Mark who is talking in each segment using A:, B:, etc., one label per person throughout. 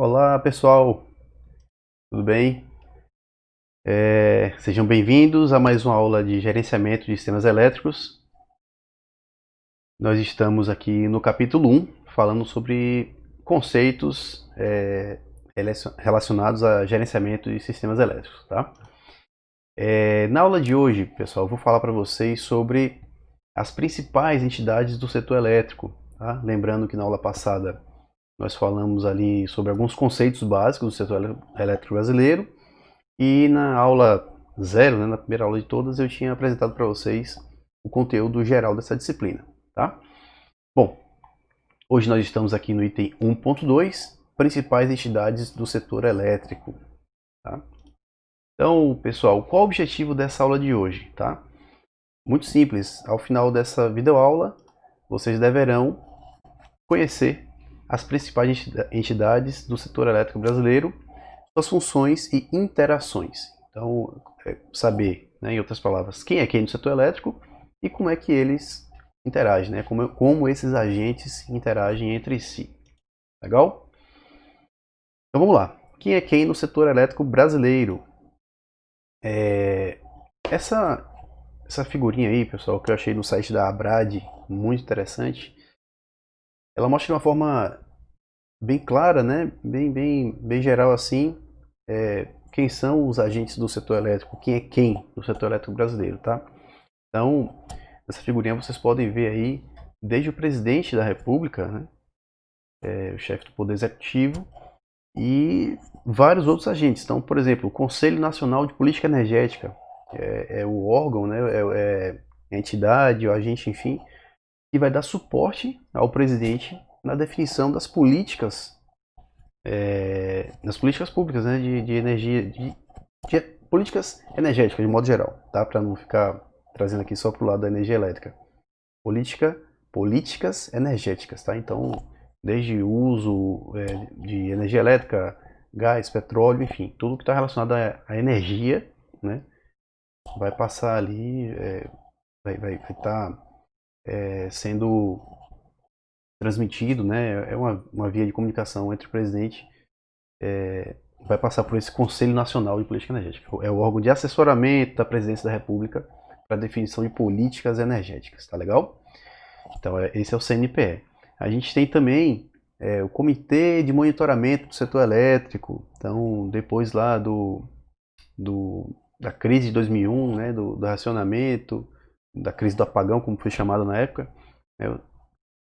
A: Olá pessoal, tudo bem? Sejam bem-vindos a mais uma aula de gerenciamento de sistemas elétricos. Nós estamos aqui no capítulo 1, falando sobre conceitos relacionados a gerenciamento de sistemas elétricos. Tá? Na aula de hoje, pessoal, eu vou falar para vocês sobre as principais entidades do setor elétrico. Tá? Lembrando que na aula passada nós falamos ali sobre alguns conceitos básicos do setor elétrico brasileiro. E na aula zero, né, na primeira aula de todas, eu tinha apresentado para vocês o conteúdo geral dessa disciplina. Tá? Bom, hoje nós estamos aqui no item 1.2, principais entidades do setor elétrico. Tá? Então, pessoal, qual o objetivo dessa aula de hoje? Tá? Muito simples, ao final dessa videoaula, vocês deverão conhecer as principais entidades do setor elétrico brasileiro, suas funções e interações. Então, saber, né, em outras palavras, quem é quem no setor elétrico e como é que eles interagem, né, como esses agentes interagem entre si. Legal? Então vamos lá. Quem é quem no setor elétrico brasileiro? Essa figurinha aí, pessoal, que eu achei no site da Abrad, muito interessante, ela mostra de uma forma bem clara, né, bem geral assim, quem são os agentes do setor elétrico, quem é quem no setor elétrico brasileiro, tá? Então, nessa figurinha vocês podem ver aí, desde o presidente da República, né, o chefe do Poder Executivo, e vários outros agentes. Então, por exemplo, o Conselho Nacional de Política Energética é o órgão, né, a entidade, o agente, enfim, que vai dar suporte ao presidente na definição das políticas públicas, né, de energia, de políticas energéticas de modo geral, tá? Para não ficar trazendo aqui só para o lado da energia elétrica. Políticas energéticas, tá? Então, desde o uso de energia elétrica, gás, petróleo, enfim, tudo que está relacionado à energia, né, vai passar ali, vai estar sendo transmitido, né? É uma via de comunicação entre o presidente, vai passar por esse Conselho Nacional de Política Energética. É o órgão de assessoramento da Presidência da República para definição de políticas energéticas, tá legal? Então, esse é o CNPE. A gente tem também o Comitê de Monitoramento do Setor Elétrico. Então, depois lá da crise de 2001, né, do racionamento, da crise do apagão, como foi chamado na época,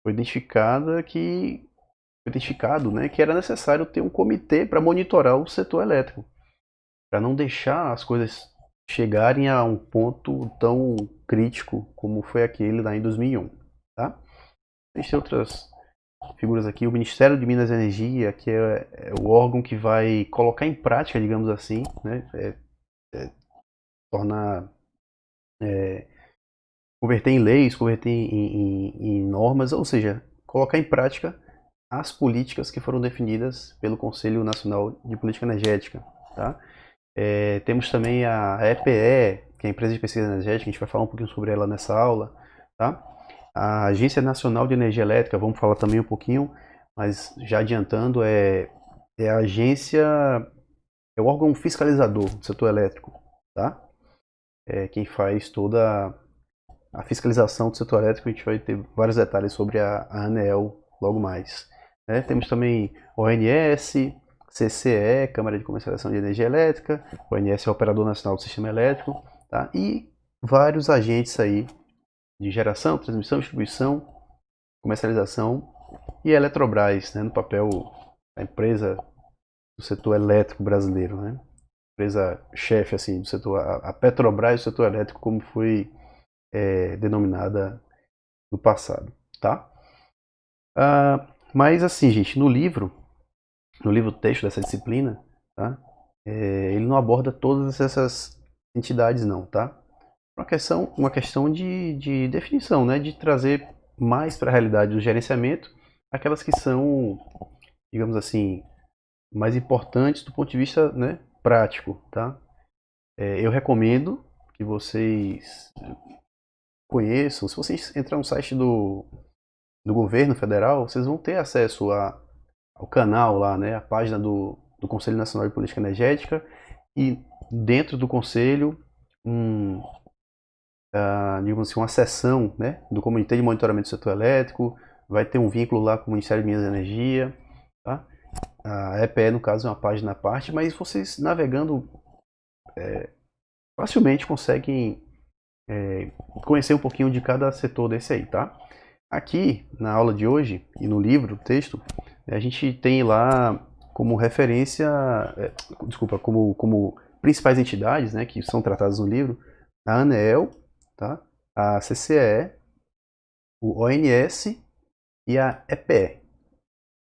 A: foi identificado, né, que era necessário ter um comitê para monitorar o setor elétrico, para não deixar as coisas chegarem a um ponto tão crítico como foi aquele lá em 2001. Tá? A gente tem outras figuras aqui, o Ministério de Minas e Energia, que é o órgão que vai colocar em prática, digamos assim, né, tornar, converter em leis, converter em normas, ou seja, colocar em prática as políticas que foram definidas pelo Conselho Nacional de Política Energética. Tá? Temos também a EPE, que é a Empresa de Pesquisa Energética, a gente vai falar um pouquinho sobre ela nessa aula. Tá? A Agência Nacional de Energia Elétrica, vamos falar também um pouquinho, mas já adiantando, a agência, é o órgão fiscalizador do setor elétrico. Tá? Quem faz toda a fiscalização do setor elétrico. A gente vai ter vários detalhes sobre a ANEEL logo mais. Temos também ONS, CCE, Câmara de Comercialização de Energia Elétrica, o ONS é o Operador Nacional do Sistema Elétrico, tá? E vários agentes aí de geração, transmissão, distribuição, comercialização e a Eletrobras, né, no papel da empresa do setor elétrico brasileiro, né? Empresa chefe assim do setor, a Petrobras do setor elétrico, como foi denominada no passado, tá? Mas assim, gente, no livro texto dessa disciplina, tá? Ele não aborda todas essas entidades não, tá? Uma questão de definição, né? De trazer mais para a realidade do gerenciamento aquelas que são, digamos assim, mais importantes do ponto de vista, né, prático, tá? Eu recomendo que vocês conheçam, se vocês entrar no site do governo federal, vocês vão ter acesso o canal lá, né, a página do Conselho Nacional de Política Energética, e dentro do Conselho, digamos assim, uma seção, né, do Comitê de Monitoramento do Setor Elétrico, vai ter um vínculo lá com o Ministério de Minas e Energia, tá? A EPE, no caso, é uma página à parte, mas vocês navegando facilmente conseguem conhecer um pouquinho de cada setor desse aí, tá? Aqui, na aula de hoje, e no livro, texto, a gente tem lá como referência, desculpa, como principais entidades, né, que são tratadas no livro, a ANEEL, tá? A CCE, o ONS e a EPE.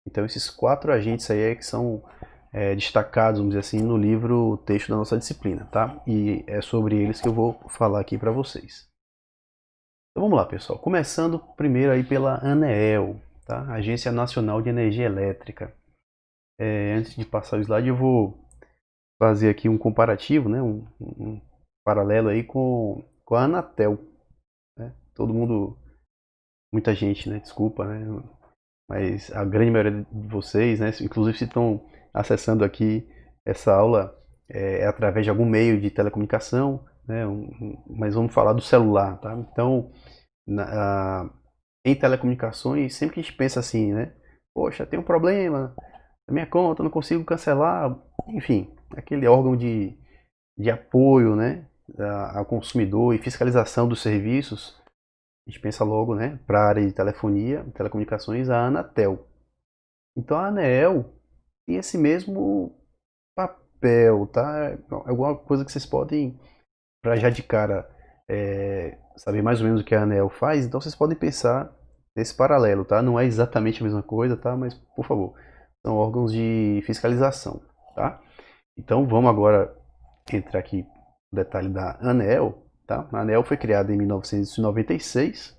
A: Então esses 4 agentes aí é que são destacados, vamos dizer assim, no livro texto da nossa disciplina, tá? E é sobre eles que eu vou falar aqui para vocês. Então vamos lá, pessoal. Começando primeiro aí pela ANEEL, tá? Agência Nacional de Energia Elétrica. Antes de passar o slide, eu vou fazer aqui um comparativo, né? Um paralelo aí com a Anatel, né? Todo mundo, muita gente, né? Desculpa, né? Mas a grande maioria de vocês, né? Inclusive se estão acessando aqui essa aula através de algum meio de telecomunicação, né? Mas vamos falar do celular, tá? Então, em telecomunicações, sempre que a gente pensa assim, né? Poxa, tem um problema na minha conta, não consigo cancelar, enfim, aquele órgão de apoio, né, ao consumidor e fiscalização dos serviços, a gente pensa logo, né, para a área de telefonia, telecomunicações, a Anatel. Então a ANEEL tem esse mesmo papel, tá? Alguma coisa que vocês podem, para já de cara, saber mais ou menos o que a ANEEL faz, então vocês podem pensar nesse paralelo, tá? Não é exatamente a mesma coisa, tá? Mas, por favor, são órgãos de fiscalização, tá? Então vamos agora entrar aqui no detalhe da ANEEL, tá? A ANEEL foi criada em 1996,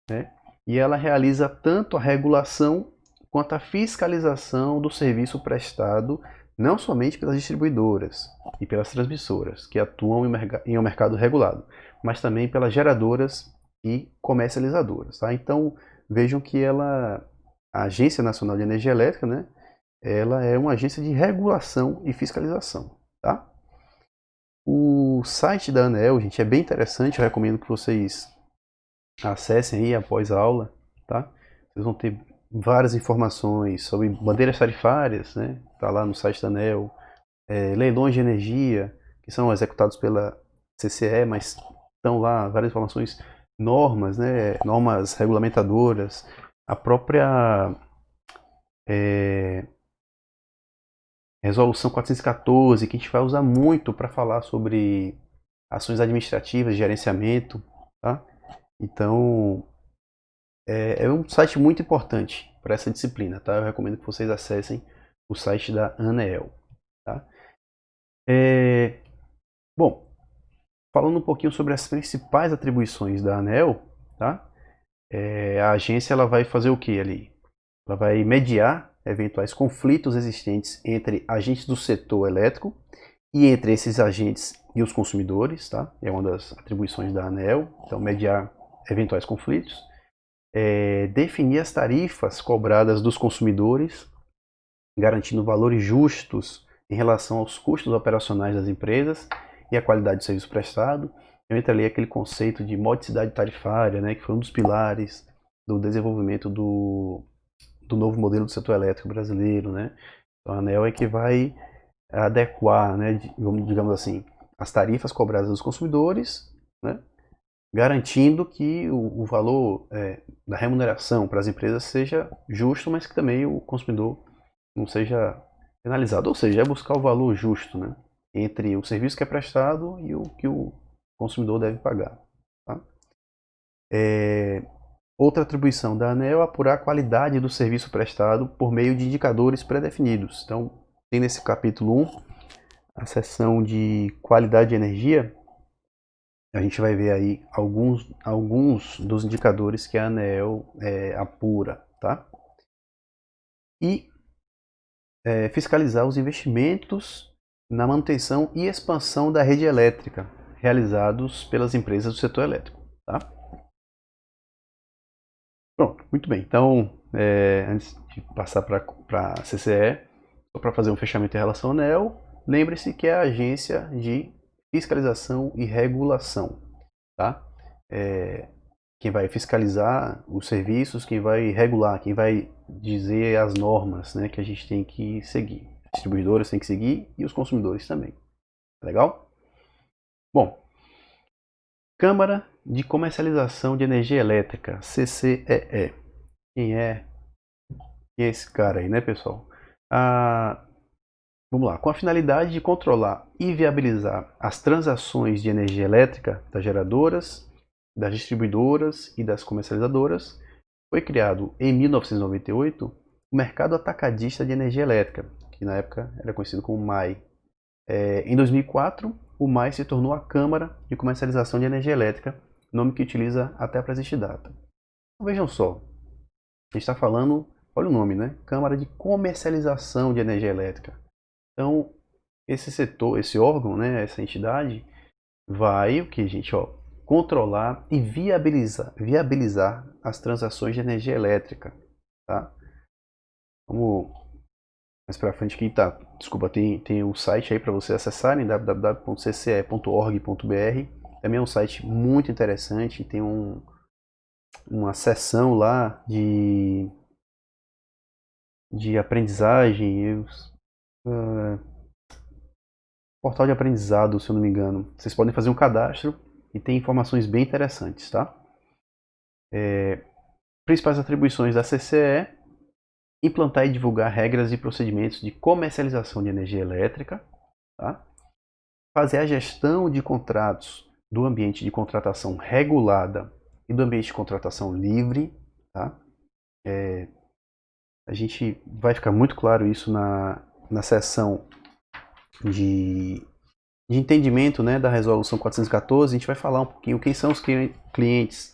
A: né? E ela realiza tanto a regulação quanto a fiscalização do serviço prestado não somente pelas distribuidoras e pelas transmissoras, que atuam em um mercado regulado, mas também pelas geradoras e comercializadoras, tá? Então vejam que a Agência Nacional de Energia Elétrica, né, ela é uma agência de regulação e fiscalização, tá? O site da ANEEL, gente, é bem interessante, eu recomendo que vocês acessem aí após a aula, tá? Vocês vão ter várias informações sobre bandeiras tarifárias, né? Tá lá no site da ANEEL, leilões de energia, que são executados pela CCE, mas estão lá várias informações, normas, né? Normas regulamentadoras, a própria Resolução 414, que a gente vai usar muito para falar sobre ações administrativas, gerenciamento, tá? Então, é um site muito importante para essa disciplina, tá? Eu recomendo que vocês acessem o site da ANEEL, tá? Bom, falando um pouquinho sobre as principais atribuições da ANEEL, tá? A agência ela vai fazer o que ali? Ela vai mediar eventuais conflitos existentes entre agentes do setor elétrico e entre esses agentes e os consumidores, tá? É uma das atribuições da ANEEL, então mediar eventuais conflitos. Definir as tarifas cobradas dos consumidores, garantindo valores justos em relação aos custos operacionais das empresas e a qualidade do serviço prestado. Eu entra ali aquele conceito de modicidade tarifária, né, que foi um dos pilares do desenvolvimento do novo modelo do setor elétrico brasileiro, né? Então a ANEEL é que vai adequar, né, digamos assim, as tarifas cobradas dos consumidores, né, garantindo que o valor da remuneração para as empresas seja justo, mas que também o consumidor não seja penalizado. Ou seja, é buscar o valor justo, né, entre o serviço que é prestado e o que o consumidor deve pagar. Tá? Outra atribuição da ANEEL é apurar a qualidade do serviço prestado por meio de indicadores pré-definidos. Então, tem nesse capítulo 1 a seção de qualidade de energia. A gente vai ver aí alguns dos indicadores que a ANEEL apura, tá? E fiscalizar os investimentos na manutenção e expansão da rede elétrica realizados pelas empresas do setor elétrico, tá? Pronto, muito bem. Então, antes de passar para a CCE, só para fazer um fechamento em relação ao ANEEL, lembre-se que é a agência de fiscalização e regulação, tá? Quem vai fiscalizar os serviços, quem vai regular, quem vai dizer as normas, né, que a gente tem que seguir. Os distribuidores têm que seguir e os consumidores também. Legal? Bom, Câmara de Comercialização de Energia Elétrica, CCEE. Quem é esse cara aí, né, pessoal? Vamos lá. Com a finalidade de controlar e viabilizar as transações de energia elétrica das geradoras, das distribuidoras e das comercializadoras, foi criado em 1998 o Mercado Atacadista de Energia Elétrica, que na época era conhecido como MAI. Em 2004, o MAI se tornou a Câmara de Comercialização de Energia Elétrica, nome que utiliza até a presente data. Então, vejam só, a gente está falando, olha o nome, né? Câmara de Comercialização de Energia Elétrica. Então, esse setor, esse órgão, né, essa entidade, vai o que, gente, ó, controlar e viabilizar as transações de energia elétrica, tá? Vamos mais para frente aqui, tá? Desculpa, tem um site aí para você acessarem, www.cce.org.br. Também é um site muito interessante, tem uma seção lá de aprendizagem, portal de aprendizado, se eu não me engano. Vocês podem fazer um cadastro e tem informações bem interessantes, tá? Principais atribuições da CCE: implantar e divulgar regras e procedimentos de comercialização de energia elétrica, tá? Fazer a gestão de contratos do ambiente de contratação regulada e do ambiente de contratação livre, tá? A gente vai ficar muito claro isso na seção de entendimento, né, da resolução 414. A gente vai falar um pouquinho quem são os clientes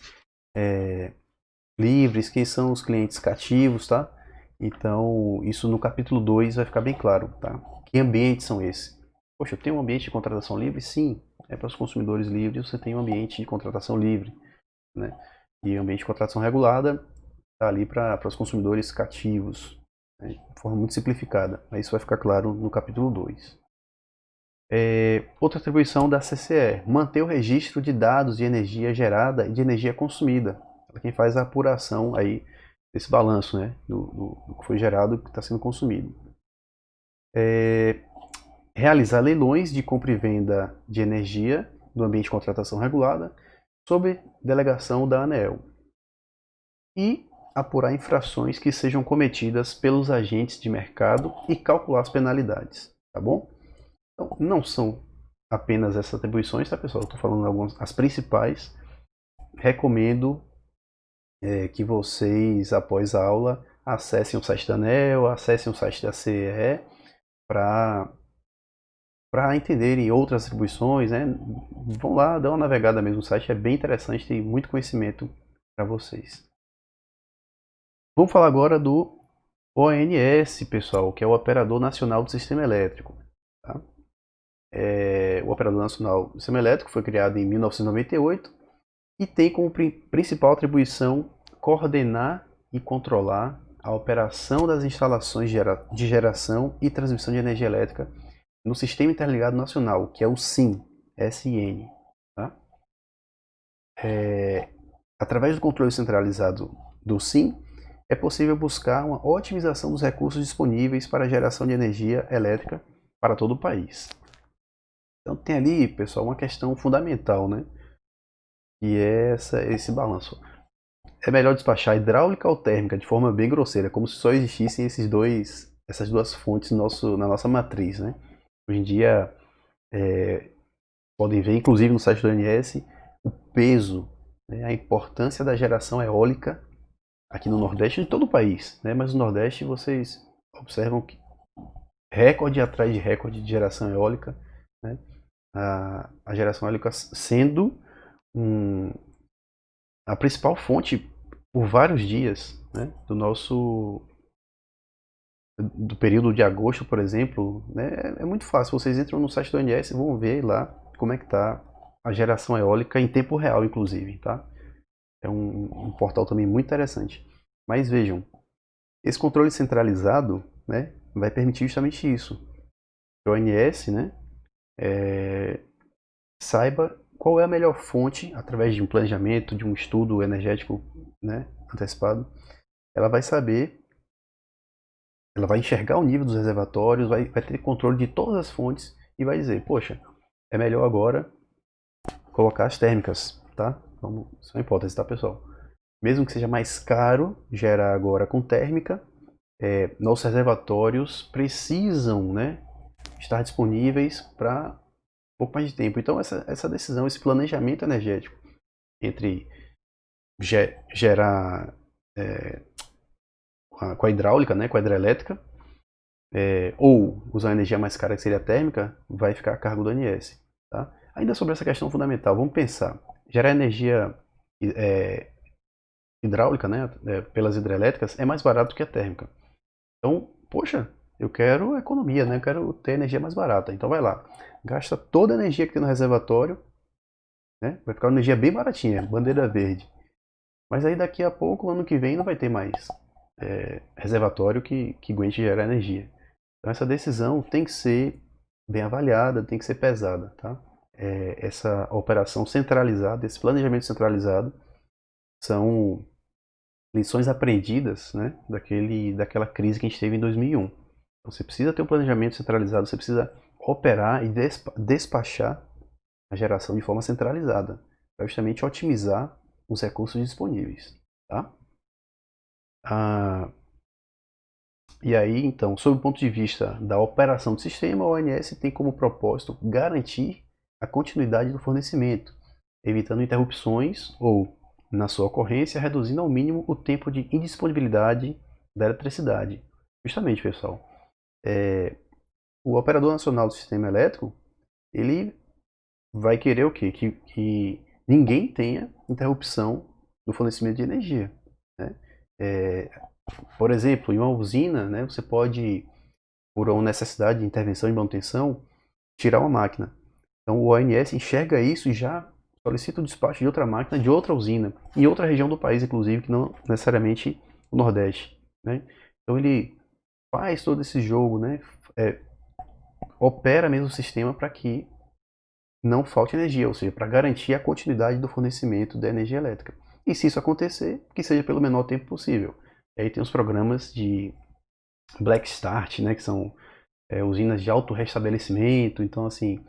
A: livres, quem são os clientes cativos, tá? Então, isso no capítulo 2 vai ficar bem claro, tá? Que ambientes são esses? Poxa, eu tenho um ambiente de contratação livre? Sim, é para os consumidores livres, você tem um ambiente de contratação livre, né? E o ambiente de contratação regulada está ali para os consumidores cativos, né? De forma muito simplificada. Mas isso vai ficar claro no capítulo 2. Outra atribuição da CCE: manter o registro de dados de energia gerada e de energia consumida. Quem faz a apuração aí desse balanço, né, do que foi gerado e que está sendo consumido. Realizar leilões de compra e venda de energia no ambiente de contratação regulada, sob delegação da ANEEL. E apurar infrações que sejam cometidas pelos agentes de mercado e calcular as penalidades, tá bom? Então, não são apenas essas atribuições, tá, pessoal? Estou falando algumas, as principais. Recomendo que vocês, após a aula, acessem o site da ANEEL, acessem o site da CEE para entenderem outras atribuições, né? Vão lá, dão uma navegada mesmo no site, é bem interessante, tem muito conhecimento para vocês. Vamos falar agora do ONS, pessoal, que é o Operador Nacional do Sistema Elétrico. Tá? O Operador Nacional do Sistema Elétrico foi criado em 1998 e tem como principal atribuição coordenar e controlar a operação das instalações de geração e transmissão de energia elétrica no Sistema Interligado Nacional, que é o SIN, SIN. Tá? Através do controle centralizado do SIN, é possível buscar uma otimização dos recursos disponíveis para a geração de energia elétrica para todo o país. Então tem ali, pessoal, uma questão fundamental, né? Que é esse balanço. É melhor despachar hidráulica ou térmica de forma bem grosseira, como se só existissem essas duas fontes na nossa matriz, né? Hoje em dia, podem ver, inclusive no site do ONS, o peso, né, a importância da geração eólica aqui no Nordeste e em todo o país, né? Mas no Nordeste vocês observam que recorde atrás de recorde de geração eólica, né? A geração eólica sendo a principal fonte por vários dias, né? Do período de agosto, por exemplo, né? É muito fácil, vocês entram no site do ONS e vão ver lá como é que está a geração eólica em tempo real, inclusive, tá? É um portal também muito interessante. Mas vejam, Esse controle centralizado, né, vai permitir justamente isso. Que o ONS, né, saiba qual é a melhor fonte, através de um planejamento, de um estudo energético, né, antecipado. Ela vai saber, ela vai enxergar o nível dos reservatórios, vai ter controle de todas as fontes e vai dizer, poxa, é melhor agora colocar as térmicas, tá? Vamos, isso é uma hipótese, tá, pessoal? Mesmo que seja mais caro gerar agora com térmica, nossos reservatórios precisam, né, estar disponíveis para um pouco mais de tempo. Então, essa decisão, esse planejamento energético entre gerar com a hidráulica, né, com a hidrelétrica, ou usar a energia mais cara, que seria a térmica, vai ficar a cargo do ANS. Tá? Ainda sobre essa questão fundamental, vamos pensar. Gerar energia hidráulica, né, pelas hidrelétricas, é mais barato que a térmica. Então, poxa, eu quero economia, né? Eu quero ter energia mais barata. Então vai lá, gasta toda a energia que tem no reservatório, né? Vai ficar uma energia bem baratinha, bandeira verde. Mas aí daqui a pouco, ano que vem, não vai ter mais reservatório que aguente gerar energia. Então essa decisão tem que ser bem avaliada, tem que ser pesada, tá? Essa operação centralizada, esse planejamento centralizado, são lições aprendidas, né, daquela crise que a gente teve em 2001. Então, você precisa ter um planejamento centralizado, você precisa operar e despachar a geração de forma centralizada, para justamente otimizar os recursos disponíveis. Tá? E aí, então, sob o ponto de vista da operação do sistema, a ONS tem como propósito garantir a continuidade do fornecimento, evitando interrupções ou, na sua ocorrência, reduzindo ao mínimo o tempo de indisponibilidade da eletricidade. Justamente, pessoal, o operador nacional do sistema elétrico, ele vai querer o quê? Que ninguém tenha interrupção no fornecimento de energia. Né? Por exemplo, em uma usina, né, você pode, por uma necessidade de intervenção e manutenção, tirar uma máquina. Então o ONS enxerga isso e já solicita o despacho de outra máquina de outra usina, em outra região do país, inclusive, que não necessariamente o Nordeste. Né? Então ele faz todo esse jogo, né? Opera mesmo o sistema para que não falte energia, ou seja, para garantir a continuidade do fornecimento da energia elétrica. E se isso acontecer, que seja pelo menor tempo possível. E aí tem os programas de Black Start, né, que são usinas de autorrestabelecimento. Então, assim,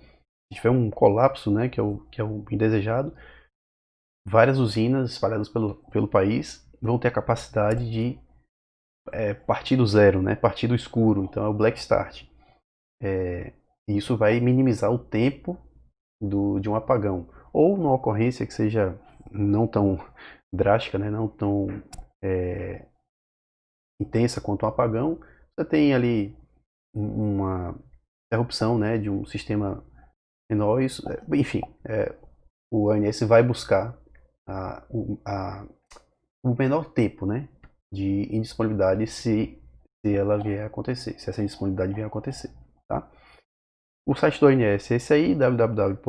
A: se tiver um colapso, né, que é o indesejado, várias usinas espalhadas pelo país vão ter a capacidade de partir do zero, né, partir do escuro. Então, é o Black Start. E isso vai minimizar o tempo de um apagão. Ou numa ocorrência que seja não tão drástica, né, não tão intensa quanto um apagão, você tem ali uma interrupção, né, de um sistema menor. Isso, enfim, o ANS vai buscar o menor tempo, né, de indisponibilidade se ela vier a acontecer, se essa indisponibilidade vier a acontecer. Tá? O site do ONS é esse aí, www.ons.org.br.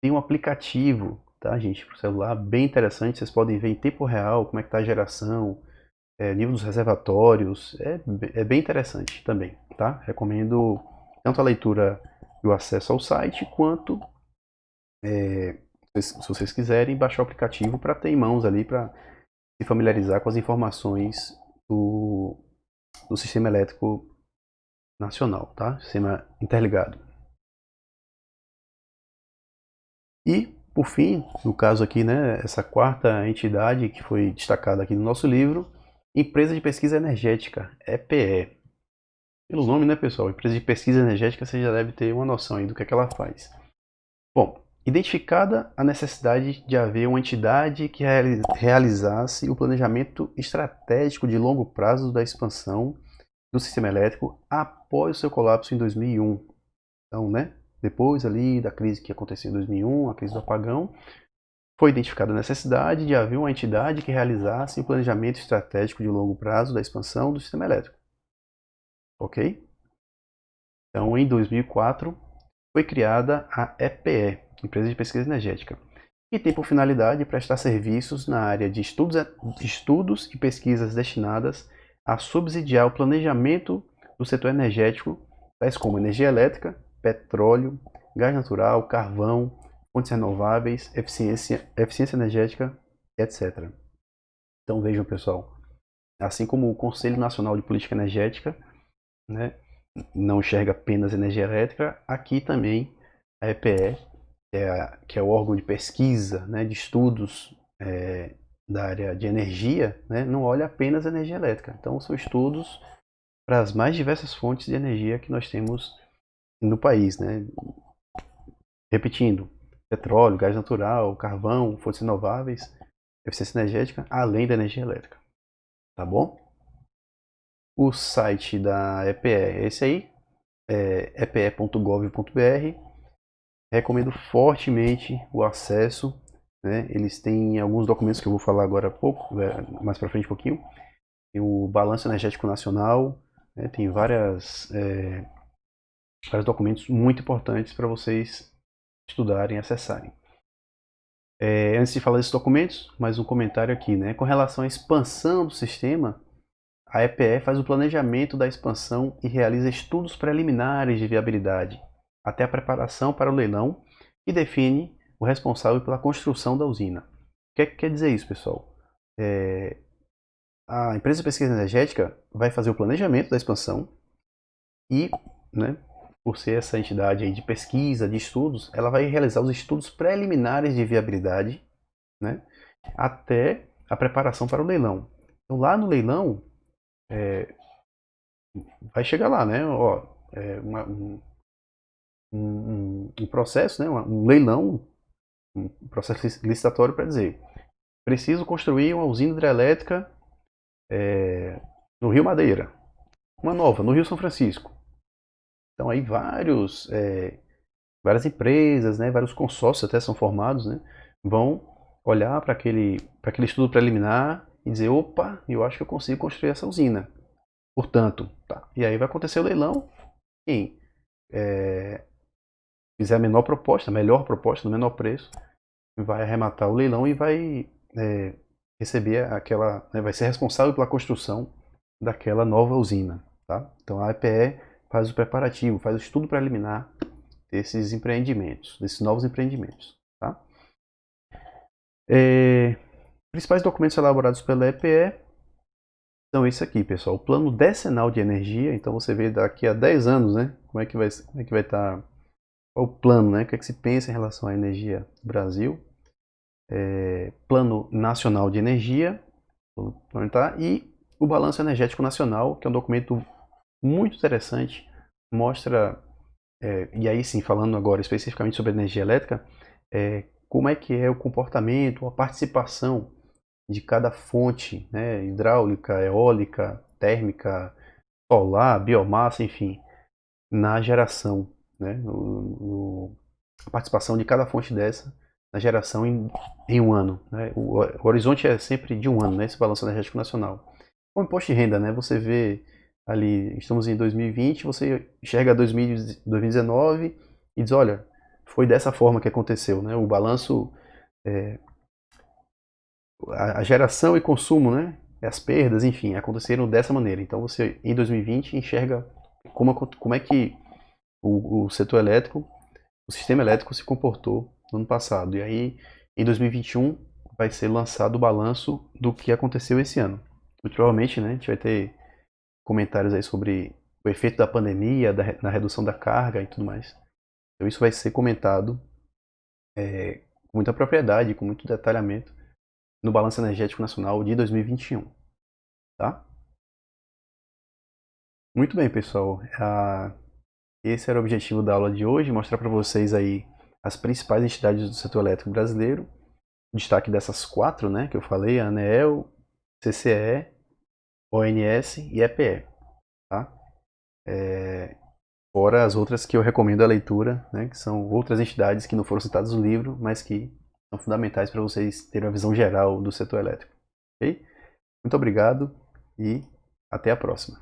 A: Tem um aplicativo, tá, gente, para o celular, bem interessante. Vocês podem ver em tempo real como é que está a geração, nível dos reservatórios. É bem interessante também, tá? Recomendo tanto a leitura e o acesso ao site, quanto, se vocês quiserem, baixar o aplicativo para ter em mãos ali, para se familiarizar com as informações do sistema elétrico nacional, tá? Sistema interligado. E, por fim, no caso aqui, né, essa quarta entidade que foi destacada aqui no nosso livro, Empresa de Pesquisa Energética, EPE. Pelo nome, né, pessoal? Empresa de Pesquisa Energética, você já deve ter uma noção aí do que ela faz. Bom, identificada a necessidade de haver uma entidade que realizasse o planejamento estratégico de longo prazo da expansão do sistema elétrico após o seu colapso em 2001. Então, né, depois ali da crise que aconteceu em 2001, a crise do apagão, foi identificada a necessidade de haver uma entidade que realizasse o planejamento estratégico de longo prazo da expansão do sistema elétrico. Ok? Então, em 2004, foi criada a EPE, Empresa de Pesquisa Energética. e tem por finalidade prestar serviços na área de estudos e pesquisas destinadas a subsidiar o planejamento do setor energético, tais como energia elétrica, petróleo, gás natural, carvão, fontes renováveis, eficiência energética, etc. Então vejam, pessoal, assim como o Conselho Nacional de Política Energética, né, não enxerga apenas energia elétrica, aqui também a EPE, que é o órgão de pesquisa, né, de estudos da área de energia, né, não olha apenas a energia elétrica. Então são estudos para as mais diversas fontes de energia que nós temos no país, né? Repetindo, petróleo, gás natural, carvão, fontes renováveis, eficiência energética, além da energia elétrica. Tá bom? O site da EPE é esse aí, epe.gov.br. Recomendo fortemente o acesso, né? Eles têm alguns documentos que eu vou falar agora pouco, mais para frente um pouquinho. Tem o Balanço Energético Nacional, né? Tem vários documentos muito importantes para vocês estudarem e acessarem. Antes de falar desses documentos, mais um comentário aqui, né? Com relação à expansão do sistema, a EPE faz o planejamento da expansão e realiza estudos preliminares de viabilidade, até a preparação para o leilão, e define o responsável pela construção da usina. O que quer dizer isso, pessoal? A empresa de pesquisa energética vai fazer o planejamento da expansão e, né, por ser essa entidade aí de pesquisa, de estudos, ela vai realizar os estudos preliminares de viabilidade, né, até a preparação para o leilão. Então, lá no leilão, vai chegar lá, né? Ó, um processo, né? Um leilão, um processo licitatório para dizer: preciso construir uma usina hidrelétrica no Rio Madeira, uma nova no Rio São Francisco. Então aí várias empresas, né? Vários consórcios até são formados, né? Vão olhar para aquele estudo preliminar e dizer: opa, eu acho que eu consigo construir essa usina. Portanto, tá. E aí vai acontecer o leilão. Quem fizer a melhor proposta, no menor preço, vai arrematar o leilão e vai receber aquela, né, vai ser responsável pela construção daquela nova usina, tá? Então a EPE faz o preparativo, faz o estudo preliminar desses empreendimentos, desses novos empreendimentos, tá? Principais documentos elaborados pela EPE são esse aqui, pessoal: o plano decenal de energia. Então você vê daqui a 10 anos, né, como é que vai estar, qual o plano, né, o que é que se pensa em relação à energia do Brasil. Plano Nacional de Energia, e o Balanço Energético Nacional, que é um documento muito interessante, mostra, e aí sim, falando agora especificamente sobre energia elétrica, como é que é o comportamento, a participação de cada fonte, né, hidráulica, eólica, térmica, solar, biomassa, enfim, na geração, né, a participação de cada fonte dessa na geração em um ano, né? O horizonte é sempre de um ano, né, esse Balanço Energético Nacional. Com o imposto de renda, né, você vê ali, estamos em 2020, você enxerga 2019 e diz: olha, foi dessa forma que aconteceu, né? O balanço, a geração e consumo, né, as perdas, enfim, aconteceram dessa maneira. Então você, em 2020, enxerga como é que o setor elétrico, o sistema elétrico se comportou no ano passado. E aí, em 2021, vai ser lançado o balanço do que aconteceu esse ano. Muito provavelmente, né, a gente vai ter comentários aí sobre o efeito da pandemia, na redução da carga e tudo mais. Então isso vai ser comentado com muita propriedade, com muito detalhamento, no Balanço Energético Nacional de 2021. Tá? Muito bem, pessoal. Esse era o objetivo da aula de hoje: mostrar para vocês aí as principais entidades do setor elétrico brasileiro. Destaque dessas 4, né, que eu falei: a ANEEL, CCE, ONS e EPE. Tá? Fora as outras que eu recomendo a leitura, né, que são outras entidades que não foram citadas no livro, mas que são fundamentais para vocês terem uma visão geral do setor elétrico. Ok? Muito obrigado e até a próxima.